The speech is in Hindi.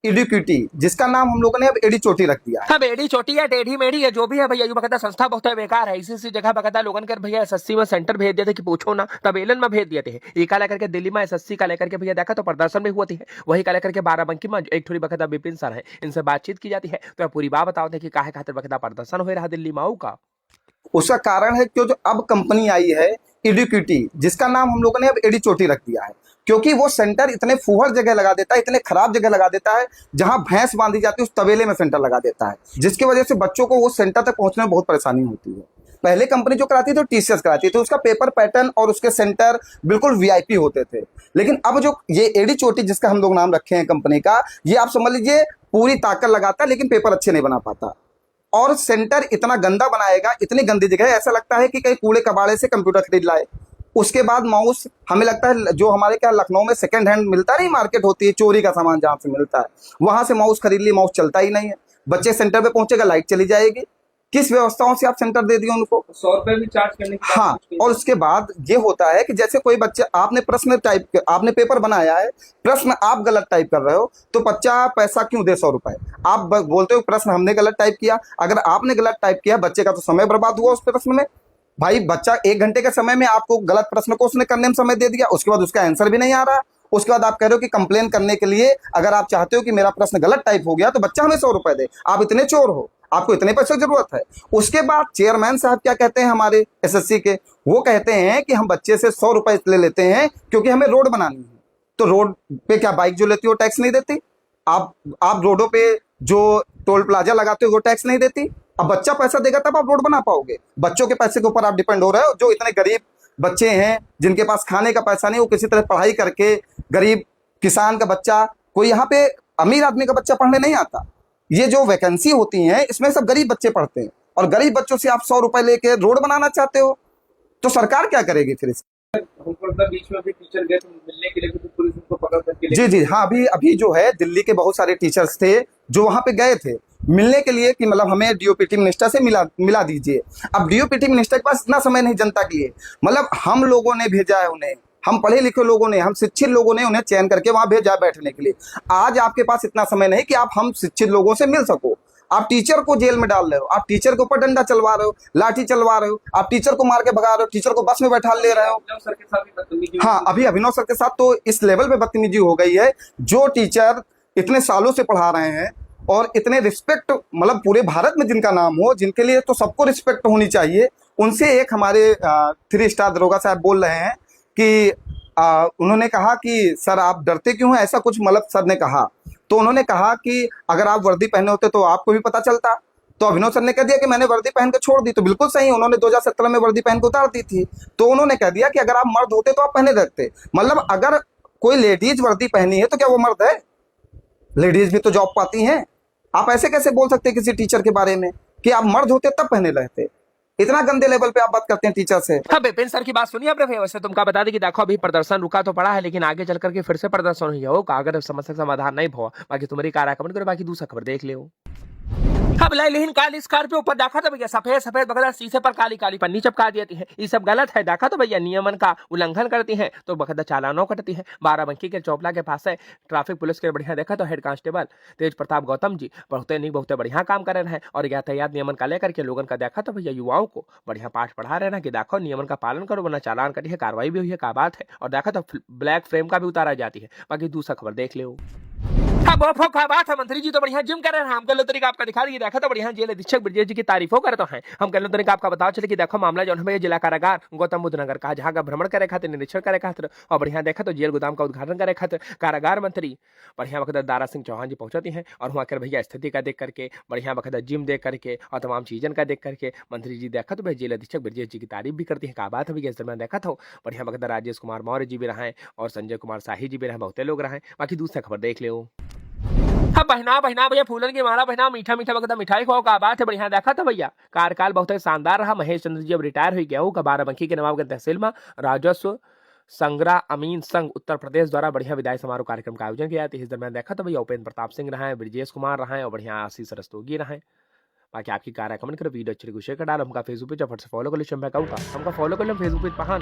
इडिक्विटी, जिसका नाम हम लोगों ने अब एडी चोटी रख दिया है। अब एडी चोटी है, टेढ़ी मेढ़ी है, जो भी है भैया, बकायदा संस्था बहुत बेकार है। इसी जगह बकायदा लोगन कर भैया एसएससी में सेंटर भेज देते कि पूछो ना, तब एलन में भेज दिए थे। ये का लेकर के दिल्ली में एसएससी का लेकर के भैया देखा तो प्रदर्शन भी हुआ थी, वही का लेकर के बाराबंकी में एक थोड़ी बकायदा विपिन सर है, इनसे बातचीत की जाती है। तो पूरी बात बताओ थे कि काहे खातिर बकायदा प्रदर्शन हो रहा दिल्ली में का। उसका कारण है कि जो अब कंपनी आई है इडिक्विटी, जिसका नाम हम लोगों ने अब एडी चोटी रख दिया है, क्योंकि वो सेंटर इतने फूहड़ जगह लगा देता है, इतने खराब जगह लगा देता है, जहां भैंस बांधी जाती है उस तबेले में सेंटर लगा देता है, जिसकी वजह से बच्चों को वो सेंटर तक पहुंचने में बहुत परेशानी होती है। पहले कंपनी जो कराती थी वो टीसीएस कराती थी, उसका पेपर पैटर्न और उसके सेंटर बिल्कुल वीआईपी होते थे। लेकिन अब जो ये एडी चोटी जिसका हम लोग नाम रखे हैं कंपनी का, ये आप समझ लीजिए पूरी ताकत लगाता है लेकिन पेपर अच्छे नहीं बना पाता, और सेंटर इतना गंदा बनाएगा, इतनी गंदी जगह है, ऐसा लगता है कि कहीं कूड़े कबाड़े से कंप्यूटर खरीद लाए। उसके बाद माउस, हमें लगता है जो हमारे क्या लखनऊ में सेकंड हैंड मिलता नहीं, मार्केट होती है चोरी का सामान जहां से मिलता है, वहां से माउस खरीद लिए, माउस चलता ही नहीं है। बच्चे सेंटर पे पहुंचेगा, लाइट चली जाएगी। किस व्यवस्थाओं से आप सेंटर दे दिए उनको? 100 रुपए भी चार्ज करने की हाँ, और उसके बाद ये होता है कि जैसे कोई बच्चे, आपने प्रश्न टाइप, आपने पेपर बनाया है, प्रश्न आप गलत टाइप कर रहे हो, तो बच्चा पैसा क्यों दे 100 रुपए? आप बोलते हो प्रश्न हमने गलत टाइप किया, अगर आपने गलत टाइप किया, बच्चे का तो समय बर्बाद हुआ उस प्रश्न में। भाई बच्चा 1 घंटे के समय में आपको गलत प्रश्न को उसने करने में समय दे दिया, उसके बाद उसका आंसर भी नहीं आ रहा, उसके बाद आप कह रहे हो कि कंप्लेन करने के लिए अगर आप चाहते हो कि मेरा प्रश्न गलत टाइप हो गया तो बच्चा हमें 100 रुपए दे। आप इतने चोर हो, आपको इतने पैसे की जरूरत है? उसके बाद चेयरमैन साहब क्या कहते हैं हमारे एसएससी के, वो कहते हैं कि हम बच्चे से 100 रुपए ले लेते हैं क्योंकि हमें रोड बनानी है। तो रोड पे क्या बाइक जो लेती है वो टैक्स नहीं देती? आप रोडों पे जो टोल प्लाजा लगाते हो वो टैक्स नहीं देती? अब बच्चा पैसा देगा तब आप रोड बना पाओगे। बच्चों के पैसे के ऊपर आप डिपेंड हो रहे हो। जो इतने गरीब बच्चे हैं जिनके पास खाने का पैसा नहीं, वो किसी तरह पढ़ाई करके, गरीब किसान का बच्चा, कोई यहाँ पे अमीर आदमी का बच्चा पढ़ने नहीं आता। ये जो वैकेंसी होती हैं इसमें सब गरीब बच्चे पढ़ते हैं, और गरीब बच्चों से आप 100 रुपए लेके रोड बनाना चाहते हो, तो सरकार क्या करेगी फिर? हमको लगता है बीच में भी टीचर गए थे मिलने के लिए, तो पुलिस उनको पकड़ करके जी जी हाँ, अभी जो है दिल्ली के बहुत सारे टीचर्स थे जो वहां पे गए थे मिलने के लिए कि मतलब हमें डीओपीटी मिनिस्टर से मिला दीजिए। अब डीओपीटी मिनिस्टर के पास इतना समय नहीं जनता की है, मतलब हम लोगों ने भेजा है उन्हें, हम पढ़े लिखे लोगों ने, हम शिक्षित लोगों ने उन्हें चयन करके वहां भेजा बैठने के लिए। आज आपके पास इतना समय नहीं कि आप हम शिक्षित लोगों से मिल सको। आप टीचर को जेल में डाल रहे हो, आप टीचर के ऊपर डंडा चलवा रहे हो, लाठी चलवा रहे हो, आप टीचर को मार के भगा रहे हो, टीचर को बस में बैठा ले रहे हो। सर के साथ भी बदतमीजी हाँ, अभी अभिनव सर के साथ तो इस लेवल पे बदतमीजी हो गई है। जो टीचर इतने सालों से पढ़ा रहे हैं और इतने रिस्पेक्ट, मतलब पूरे भारत में जिनका नाम हो, जिनके लिए तो सबको रिस्पेक्ट होनी चाहिए, उनसे एक हमारे 3 स्टार दरोगा साहब बोल रहे हैं कि उन्होंने कहा कि सर आप डरते क्यों हैं, ऐसा कुछ मतलब सर ने कहा। तो उन्होंने कहा कि अगर आप वर्दी पहने होते तो आपको भी पता चलता। तो अभिनव सर ने कह दिया कि मैंने वर्दी पहन के छोड़ दी। तो बिल्कुल सही, उन्होंने 2017 में वर्दी पहन के उतार दी थी। तो उन्होंने कह दिया कि अगर आप मर्द होते तो आप पहने रखते। मतलब अगर कोई लेडीज वर्दी पहनी है तो क्या वो मर्द है? लेडीज भी तो जॉब पाती हैं। आप ऐसे कैसे बोल सकते हैं किसी टीचर के बारे में कि आप मर्द होते तब पहने रहते? इतना गंदे लेवल पे आप बात करते हैं टीचर से। हाँ, विपिन सर की बात सुनिए आपने भैया। वैसे तुमका बता दें कि देखो अभी प्रदर्शन रुका तो पड़ा है, लेकिन आगे चल करके फिर से प्रदर्शन हुई होगा अगर समस्या का समाधान नहीं हुआ। बाकी तुम्हारी कार कमेंट करो, बाकी दूसरा खबर देख लियो। अब लेकिन काली स्कॉर्पियो ऊपर देखा तो भैया सफेद सफेद बगैर शीशे पर काली काली पन्नी चिपका देती है। ये सब गलत है। देखा तो भैया नियमन का उल्लंघन करती है तो बकायदा चालानों कटती है। बाराबंकी के चौपला के पास है ट्रैफिक पुलिस के बढ़िया देखा तो हेड कांस्टेबल तेज प्रताप गौतम जी बहुत बढ़िया काम कर रहे हैं, और यातायात नियमन का लेकर के लोगों का देखा तो भैया युवाओं को बढ़िया पाठ पढ़ा रहे हैं कि देखो नियमन का पालन करो वरना चालान कटी है, कार्रवाई भी हुई है, क्या बात है। और देखा तो ब्लैक फ्रेम का भी उतारा जाती है। बाकी दूसरा खबर देख लो। हाँ, बहुत क्या बात है। मंत्री जी तो बढ़िया जिम कर रहे हैं। हम कल तरीका आपका दिखा दिए, देखा तो बढ़िया जेल अधीक्षक ब्रजेश जी की तारीफों करते हैं। हम कल तरीका आपका बताओ चले कि देखो मामला जो है जिला कारागार गौतम बुद्ध नगर का, जहाँ का भ्रमण करे खातिर, निरीक्षण करे खातिर और बढ़िया देखा तो जेल गोदाम का उद्घाटन करे खातिर कारागार मंत्री बढ़िया वक्त दारा सिंह चौहान जी पहुंचती हैं, और वहाँ कर भैया स्थिति का देख करके, बढ़िया वक्त जिम देख करके और तमाम चीजन का देख करके मंत्री जी देखा तो भैया जेल अधीक्षक ब्रजेश जी की तारीफ भी करती है। क्या बात है भैया। इस दरमियान देखा था बढ़िया वक्त राजेश कुमार मौर्य जी भी रहे और संजय कुमार शाही जी भी रहे, बहुत लोग रहे। बाकी दूसरा खबर देख लो। हाँ, बहना भैया फूलन की माला बहना मीठा मीठा बगदा मिठाई खाओ, का बात है। बढ़िया देखा था भैया कार्यकाल बहुत शानदार रहा। महेश चंद्र जी अब रिटायर हो गया होगा। बाराबंकी के नवाबगंज तहसील में राजस्व संग्रह अमीन संघ उत्तर प्रदेश द्वारा बढ़िया विदाई समारोह कार्यक्रम का आयोजन किया जाता है। इस दरमियान देखा तो भैया उपेंद्र प्रताप सिंह रहे, ब्रजेश कुमार रहे और बढ़िया आशीष रस्तोगी रहे। बाकी आपकी कार कमेंट करो, वीडियो अच्छी शेयर कर डालो। हमका फेसबुक पे फट से फॉलो कर लो, हमका फॉलो कर लो फेसबुक पे पहान।